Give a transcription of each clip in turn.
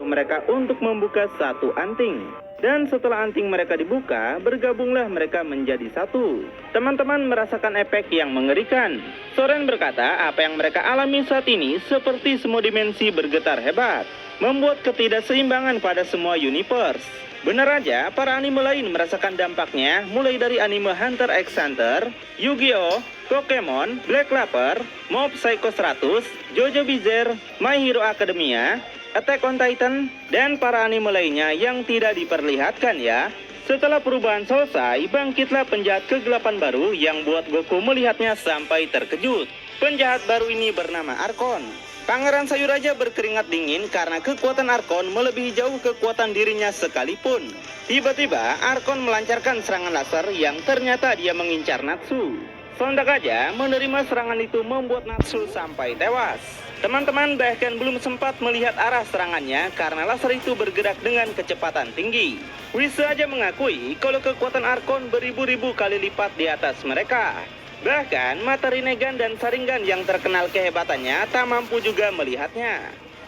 mereka untuk membuka satu anting. Dan setelah anting mereka dibuka, bergabunglah mereka menjadi satu. Teman-teman merasakan efek yang mengerikan. Soren berkata, apa yang mereka alami saat ini seperti semua dimensi bergetar hebat, membuat ketidakseimbangan pada semua universe. Benar aja, para anime lain merasakan dampaknya, mulai dari anime Hunter x Hunter, Yu-Gi-Oh!, Pokemon, Black Clover, Mob Psycho 100, JoJo Bizarre, My Hero Academia, Attack on Titan, dan para anime lainnya yang tidak diperlihatkan ya. Setelah perubahan selesai, bangkitlah penjahat kegelapan baru yang buat Goku melihatnya sampai terkejut. Penjahat baru ini bernama Arkon. Pangeran Sayuraja berkeringat dingin karena kekuatan Arkon melebihi jauh kekuatan dirinya sekalipun. Tiba-tiba Arkon melancarkan serangan laser yang ternyata dia mengincar Natsu. Sontak aja menerima serangan itu membuat Natsu sampai tewas. Teman-teman bahkan belum sempat melihat arah serangannya karena laser itu bergerak dengan kecepatan tinggi. Whis aja mengakui kalau kekuatan Arkon beribu-ribu kali lipat di atas mereka. Bahkan mata Rinnegan dan Sharingan yang terkenal kehebatannya tak mampu juga melihatnya.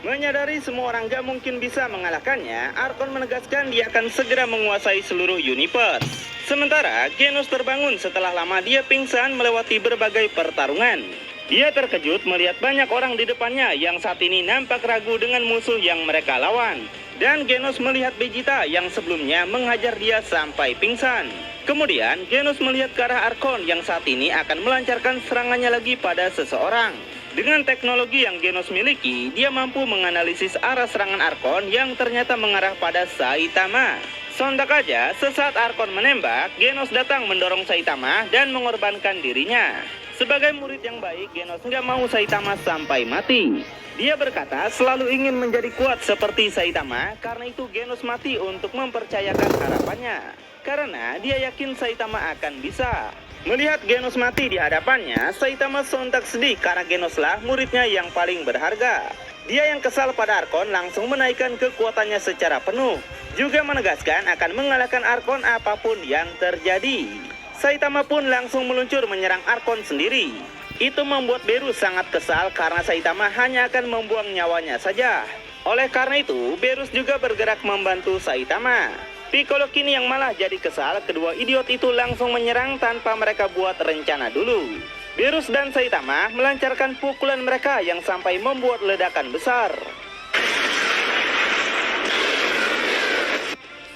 Menyadari semua orang gak mungkin bisa mengalahkannya, Arkon menegaskan dia akan segera menguasai seluruh universe. Sementara Genos terbangun setelah lama dia pingsan melewati berbagai pertarungan. Dia terkejut melihat banyak orang di depannya yang saat ini nampak ragu dengan musuh yang mereka lawan. Dan Genos melihat Vegeta yang sebelumnya menghajar dia sampai pingsan. Kemudian Genos melihat ke arah Arkon yang saat ini akan melancarkan serangannya lagi pada seseorang. Dengan teknologi yang Genos miliki, dia mampu menganalisis arah serangan Arkon yang ternyata mengarah pada Saitama. Sontak aja, sesaat Arkon menembak, Genos datang mendorong Saitama dan mengorbankan dirinya. Sebagai murid yang baik, Genos nggak mau Saitama sampai mati. Dia berkata selalu ingin menjadi kuat seperti Saitama, karena itu Genos mati untuk mempercayakan harapannya. Karena dia yakin Saitama akan bisa. Melihat Genos mati di hadapannya, Saitama sontak sedih karena Genoslah muridnya yang paling berharga. Dia yang kesal pada Arkon langsung menaikkan kekuatannya secara penuh. Juga menegaskan akan mengalahkan Arkon apapun yang terjadi. Saitama pun langsung meluncur menyerang Arkon sendiri. Itu membuat Beru sangat kesal karena Saitama hanya akan membuang nyawanya saja. Oleh karena itu, Berus juga bergerak membantu Saitama. Piccolo kini yang malah jadi kesal, kedua idiot itu langsung menyerang tanpa mereka buat rencana dulu. Berus dan Saitama melancarkan pukulan mereka yang sampai membuat ledakan besar.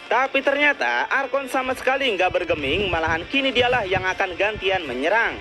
Tapi ternyata Arkon sama sekali nggak bergeming, malahan kini dialah yang akan gantian menyerang.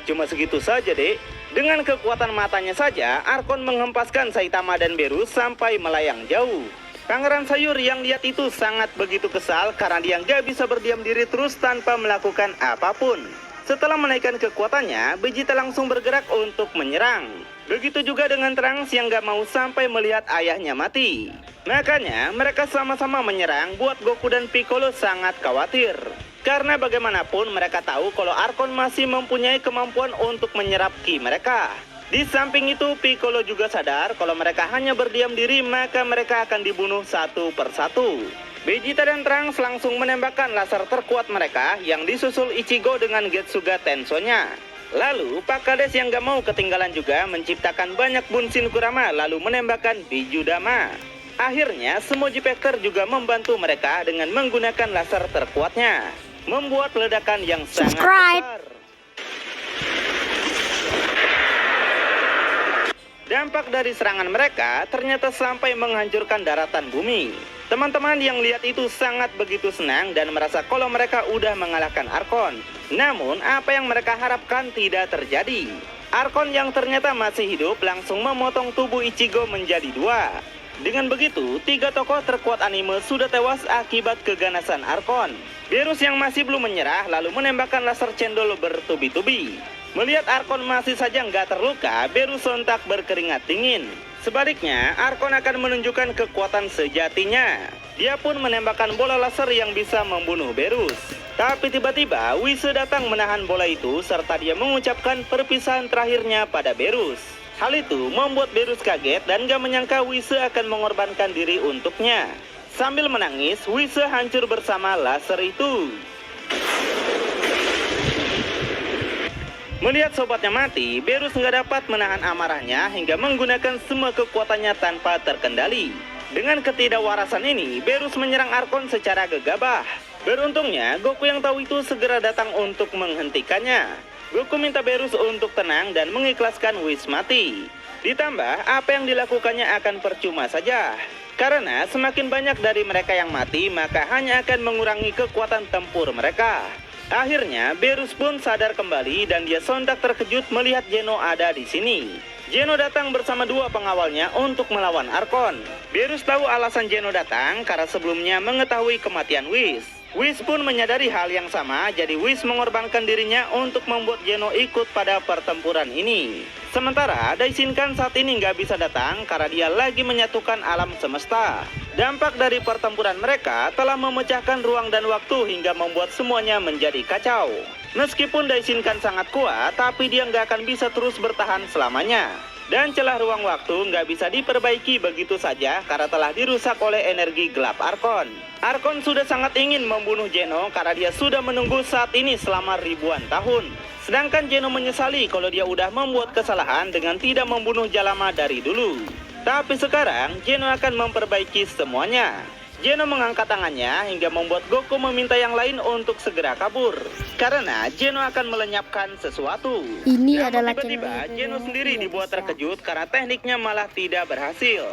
Cuma segitu saja dek. Dengan kekuatan matanya saja, Arkon menghempaskan Saitama dan Berus sampai melayang jauh. Pangeran Sayur yang lihat itu sangat begitu kesal karena dia nggak bisa berdiam diri terus tanpa melakukan apapun. Setelah menaikkan kekuatannya, Vegeta langsung bergerak untuk menyerang. Begitu juga dengan Trunks yang gak mau sampai melihat ayahnya mati. Makanya mereka sama-sama menyerang buat Goku dan Piccolo sangat khawatir. Karena bagaimanapun mereka tahu kalau Arkon masih mempunyai kemampuan untuk menyerap ki mereka. Di samping itu Piccolo juga sadar kalau mereka hanya berdiam diri maka mereka akan dibunuh satu persatu. Vegeta dan Trunks langsung menembakkan laser terkuat mereka yang disusul Ichigo dengan Getsuga Tenso-nya. Lalu Pak Kades yang gak mau ketinggalan juga menciptakan banyak Bunshin Kurama lalu menembakkan Bijudama. Akhirnya semua J-Factor juga membantu mereka dengan menggunakan laser terkuatnya, membuat ledakan yang sangat besar. Dampak dari serangan mereka ternyata sampai menghancurkan daratan bumi. Teman-teman yang lihat itu sangat begitu senang dan merasa kalau mereka udah mengalahkan Arkon. Namun apa yang mereka harapkan tidak terjadi. Arkon yang ternyata masih hidup langsung memotong tubuh Ichigo menjadi dua. Dengan begitu, 3 tokoh terkuat anime sudah tewas akibat keganasan Arkon. Berus yang masih belum menyerah lalu menembakkan laser cendol bertubi-tubi. Melihat Arkon masih saja nggak terluka, Berus sontak berkeringat dingin. Sebaliknya, Arkon akan menunjukkan kekuatan sejatinya. Dia pun menembakkan bola laser yang bisa membunuh Berus. Tapi tiba-tiba, Whis datang menahan bola itu serta dia mengucapkan perpisahan terakhirnya pada Berus. Hal itu membuat Berus kaget dan gak menyangka Whis akan mengorbankan diri untuknya. Sambil menangis, Whis hancur bersama laser itu. Melihat sobatnya mati, Berus nggak dapat menahan amarahnya hingga menggunakan semua kekuatannya tanpa terkendali. Dengan ketidakwarasan ini, Berus menyerang Arkon secara gegabah. Beruntungnya, Goku yang tahu itu segera datang untuk menghentikannya. Goku minta Berus untuk tenang dan mengikhlaskan Whis mati. Ditambah, apa yang dilakukannya akan percuma saja. Karena semakin banyak dari mereka yang mati, maka hanya akan mengurangi kekuatan tempur mereka. Akhirnya, Berus pun sadar kembali dan dia sontak terkejut melihat Geno ada di sini. Geno datang bersama dua pengawalnya untuk melawan Arkon. Berus tahu alasan Geno datang karena sebelumnya mengetahui kematian Whis. Whis pun menyadari hal yang sama, jadi Whis mengorbankan dirinya untuk membuat Geno ikut pada pertempuran ini. Sementara Daishinkan saat ini nggak bisa datang karena dia lagi menyatukan alam semesta. Dampak dari pertempuran mereka telah memecahkan ruang dan waktu hingga membuat semuanya menjadi kacau. Meskipun Daishinkan sangat kuat, tapi dia nggak akan bisa terus bertahan selamanya. Dan celah ruang waktu nggak bisa diperbaiki begitu saja karena telah dirusak oleh energi gelap Arkon. Arkon sudah sangat ingin membunuh Geno karena dia sudah menunggu saat ini selama ribuan tahun. Sedangkan Geno menyesali kalau dia udah membuat kesalahan dengan tidak membunuh Jalama dari dulu. Tapi sekarang Geno akan memperbaiki semuanya. Geno mengangkat tangannya hingga membuat Goku meminta yang lain untuk segera kabur. Karena Geno akan melenyapkan sesuatu. Ini adalah tiba-tiba Geno sendiri dibuat terkejut karena tekniknya malah tidak berhasil.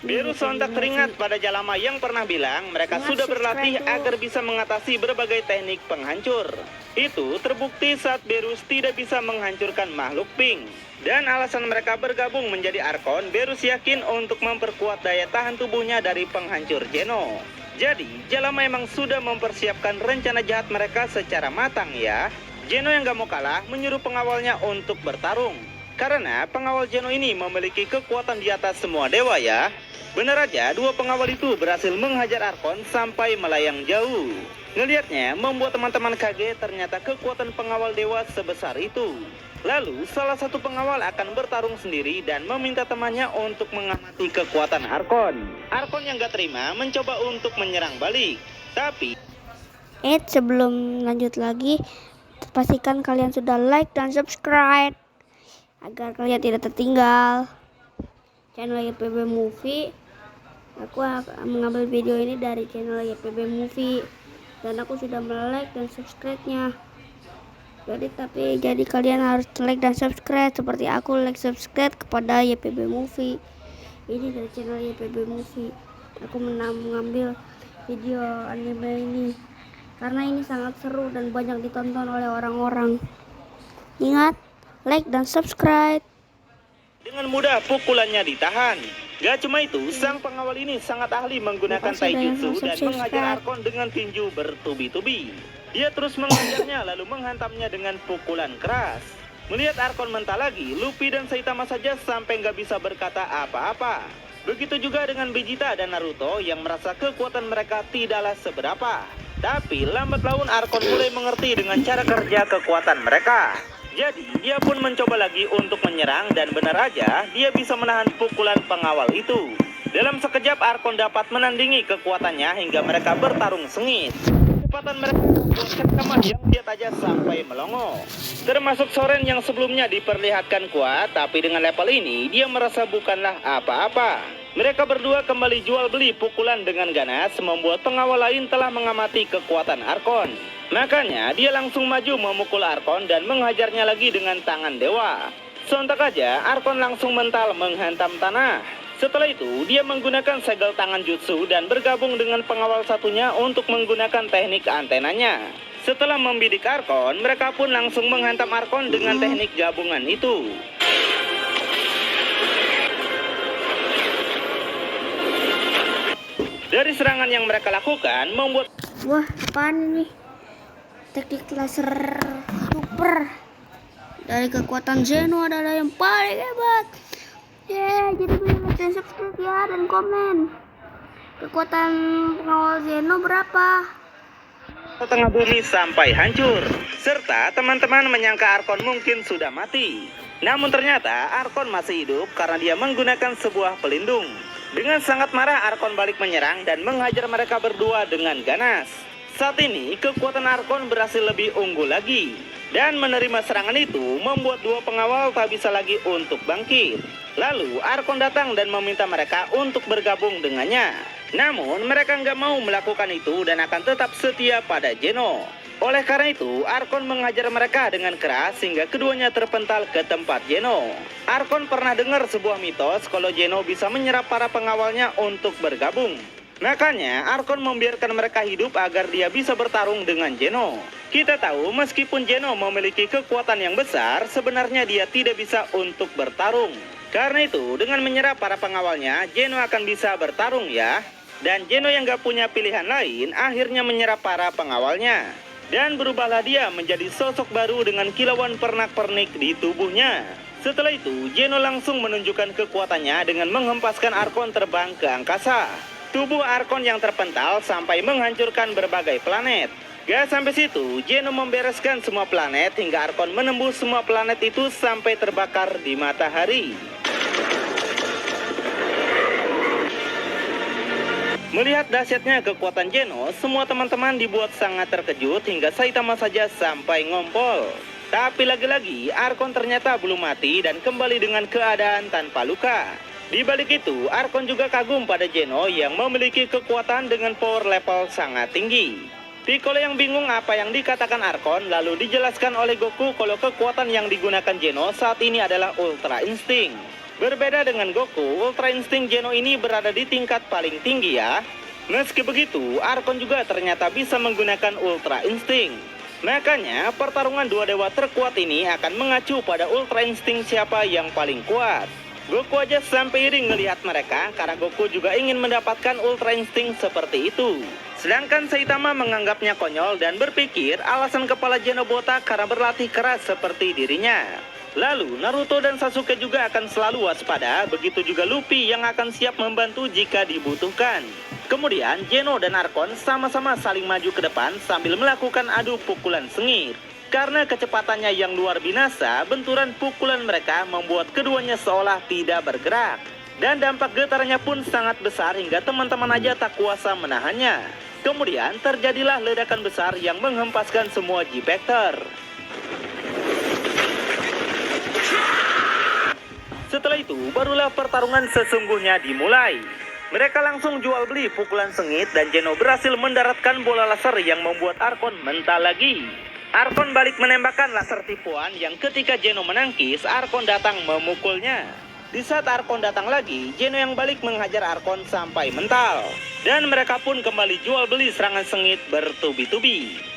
Berus sontak teringat pada Jalama yang pernah bilang mereka sudah berlatih agar bisa mengatasi berbagai teknik penghancur. Itu terbukti saat Berus tidak bisa menghancurkan makhluk pink. Dan alasan mereka bergabung menjadi Arkon, Berus yakin untuk memperkuat daya tahan tubuhnya dari penghancur Geno. Jadi, Jalama memang sudah mempersiapkan rencana jahat mereka secara matang ya. Geno yang gak mau kalah menyuruh pengawalnya untuk bertarung. Karena pengawal Geno ini memiliki kekuatan di atas semua dewa ya. Benar aja, dua pengawal itu berhasil menghajar Arkon sampai melayang jauh. Ngelihatnya membuat teman-teman kaget ternyata kekuatan pengawal dewa sebesar itu. Lalu salah satu pengawal akan bertarung sendiri dan meminta temannya untuk mengamati kekuatan Arkon. Arkon yang gak terima mencoba untuk menyerang balik. Tapi sebelum lanjut lagi, pastikan kalian sudah like dan subscribe agar kalian tidak tertinggal channel YPB Movie. Aku akan mengambil video ini dari channel YPB Movie dan aku sudah like dan subscribe-nya. Jadi kalian harus like dan subscribe seperti aku like subscribe kepada YPB Movie. Ini dari channel YPB Movie. Aku mengambil video anime ini karena ini sangat seru dan banyak ditonton oleh orang-orang. Ingat, like dan subscribe. Dengan mudah pukulannya ditahan. Gak cuma itu, sang pengawal ini sangat ahli menggunakan taijutsu dan menghajar Arkon dengan tinju bertubi-tubi. Dia terus menghajarnya lalu menghantamnya dengan pukulan keras. Melihat Arkon mentah lagi, Luffy dan Saitama saja sampai nggak bisa berkata apa-apa. Begitu juga dengan Vegeta dan Naruto yang merasa kekuatan mereka tidaklah seberapa. Tapi lambat laun Arkon mulai mengerti dengan cara kerja kekuatan mereka. Jadi dia pun mencoba lagi untuk menyerang dan benar aja dia bisa menahan pukulan pengawal itu. Dalam sekejap Arkon dapat menandingi kekuatannya hingga mereka bertarung sengit. Kecepatan mereka membuat Saitama yang lihat aja sampai melongo. Termasuk Soren yang sebelumnya diperlihatkan kuat, tapi dengan level ini dia merasa bukanlah apa-apa. Mereka berdua kembali jual beli pukulan dengan ganas, membuat pengawal lain telah mengamati kekuatan Arkon. Makanya dia langsung maju memukul Arkon dan menghajarnya lagi dengan tangan dewa. Sontak aja Arkon langsung mental menghantam tanah. Setelah itu, dia menggunakan segel tangan jutsu dan bergabung dengan pengawal satunya untuk menggunakan teknik antenanya. Setelah membidik Arkon, mereka pun langsung menghantam Arkon dengan teknik gabungan itu. Dari serangan yang mereka lakukan, membuat... Wah, apaan ini? Teknik laser super dari kekuatan Zeno adalah yang paling hebat. Jadi like dan subscribe ya dan komen. Kekuatan pengawal Zeno berapa? Setengah bumi sampai hancur. Serta teman-teman menyangka Arkon mungkin sudah mati. Namun ternyata Arkon masih hidup karena dia menggunakan sebuah pelindung. Dengan sangat marah Arkon balik menyerang dan menghajar mereka berdua dengan ganas. Saat ini kekuatan Arkon berhasil lebih unggul lagi. Dan menerima serangan itu membuat dua pengawal tak bisa lagi untuk bangkit. Lalu Arkon datang dan meminta mereka untuk bergabung dengannya. Namun mereka nggak mau melakukan itu dan akan tetap setia pada Zeno. Oleh karena itu Arkon menghajar mereka dengan keras sehingga keduanya terpental ke tempat Zeno. Arkon pernah dengar sebuah mitos kalau Zeno bisa menyerap para pengawalnya untuk bergabung. Makanya Arkon membiarkan mereka hidup agar dia bisa bertarung dengan Zeno. Kita tahu meskipun Zeno memiliki kekuatan yang besar, sebenarnya dia tidak bisa untuk bertarung. Karena itu dengan menyerap para pengawalnya, Zeno akan bisa bertarung ya. Dan Zeno yang gak punya pilihan lain akhirnya menyerap para pengawalnya. Dan berubahlah dia menjadi sosok baru dengan kilauan pernak-pernik di tubuhnya. Setelah itu Zeno langsung menunjukkan kekuatannya dengan menghempaskan Arkon terbang ke angkasa. Tubuh Arkon yang terpental sampai menghancurkan berbagai planet. Gak sampai situ, Zeno membereskan semua planet hingga Arkon menembus semua planet itu sampai terbakar di matahari. Melihat dahsyatnya kekuatan Zeno, semua teman-teman dibuat sangat terkejut hingga Saitama saja sampai ngompol. Tapi lagi-lagi, Arkon ternyata belum mati dan kembali dengan keadaan tanpa luka. Di balik itu, Arkon juga kagum pada Zeno yang memiliki kekuatan dengan power level sangat tinggi. Piccolo yang bingung apa yang dikatakan Arkon, lalu dijelaskan oleh Goku kalau kekuatan yang digunakan Zeno saat ini adalah Ultra Instinct. Berbeda dengan Goku, Ultra Instinct Zeno ini berada di tingkat paling tinggi ya. Meski begitu, Arkon juga ternyata bisa menggunakan Ultra Instinct. Makanya, pertarungan dua dewa terkuat ini akan mengacu pada Ultra Instinct siapa yang paling kuat. Goku aja sampai iri ngelihat mereka karena Goku juga ingin mendapatkan Ultra Instinct seperti itu. Sedangkan Saitama menganggapnya konyol dan berpikir alasan kepala Zeno botak karena berlatih keras seperti dirinya. Lalu Naruto dan Sasuke juga akan selalu waspada, begitu juga Luffy yang akan siap membantu jika dibutuhkan. Kemudian Zeno dan Arkon sama-sama saling maju ke depan sambil melakukan adu pukulan sengit. Karena kecepatannya yang luar binasa, benturan pukulan mereka membuat keduanya seolah tidak bergerak. Dan dampak getarnya pun sangat besar hingga teman-teman aja tak kuasa menahannya. Kemudian terjadilah ledakan besar yang menghempaskan semua G-Factor. Setelah itu, barulah pertarungan sesungguhnya dimulai. Mereka langsung jual beli pukulan sengit dan Zeno berhasil mendaratkan bola laser yang membuat Arkon mental lagi. Arkon balik menembakkan laser tipuan yang ketika Zeno menangkis, Arkon datang memukulnya. Di saat Arkon datang lagi, Zeno yang balik menghajar Arkon sampai mental. Dan mereka pun kembali jual beli serangan sengit bertubi-tubi.